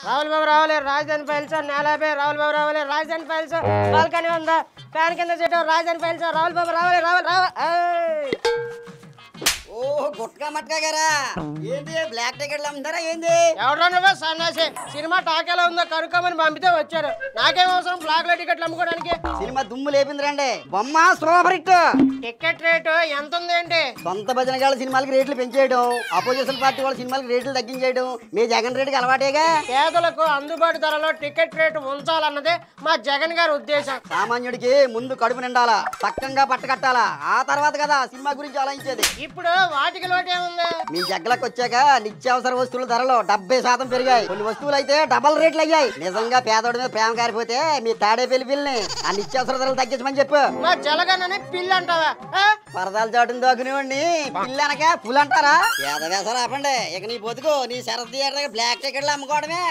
రావుల బాబు రావాలి రాజధాని ఫైల్స్ నేలపై రావుల బాబు రావాలి రాజధాని ఫైల్స్ బాల్కనీ ఉందా ఫ్యాన్ కింద చేయటం రాజధాని ఫైల్స్ రావుల బాబు రావాలి రావాలి ఓ గుట్కా మట్కా గారా ఏంది బ్లాక్ టికెట్లు అమ్ముతారా ఏంది ఎవడన్నా సన్నాసి సినిమా టాకేలా ఉందో కనుక్కోమని పంపితే వచ్చారు నాకేం అవసరం బ్లాక్ లో టికెట్లు అమ్ముకోవడానికి సినిమా దుమ్ము లేపింది రండి బొమ్మ సూపర్ హిట్ టికెట్ రేటు ఎంత ఉంది ఏంటి సొంత భజన గాళ్ళ సినిమాలకి రేట్లు పెంచేయడం అపోజిషన్ పార్టీ వాళ్ళ సినిమాలకి రేట్లు తగ్గించేయడం మీ జగన్ రెడ్డికి అలవాటేగా పేదలకు అందుబాటు ధరలో టికెట్ రేటు ఉంచాలన్నదే మా జగన్ గారి ఉద్దేశం సామాన్యుడికి ముందు కడుపు నిండాలా పక్కంగా పట్టకట్టాలా ఆ తర్వాత కదా సినిమా గురించి ఆలోచించేది ఇప్పుడు వాటికి లోటేముంది మీ జగ్గలకు వచ్చాక నిత్యావసర వస్తువుల ధరలు 70% పెరిగాయి కొన్ని వస్తువులు అయితే డబల్ రేట్లు అయ్యాయి నిజంగా పేదోడి మీద ప్రేమ కారిపోతే మీ తాడేపల్లి పిల్లని ఆ నిత్యావసర ధరలు తగ్గించమని చెప్పు మా జలగన్నని పిల్లి అంటావా పరదాలు చాటుని దాకునివ్వండి పిల్లి అనక పుల్ అంటారా పేదవేసర ఆపండి ఇక నీ బతుకు నీ శరత్ థియేటర్ బ్లాక్ టికెట్లు అమ్ముకోవడమే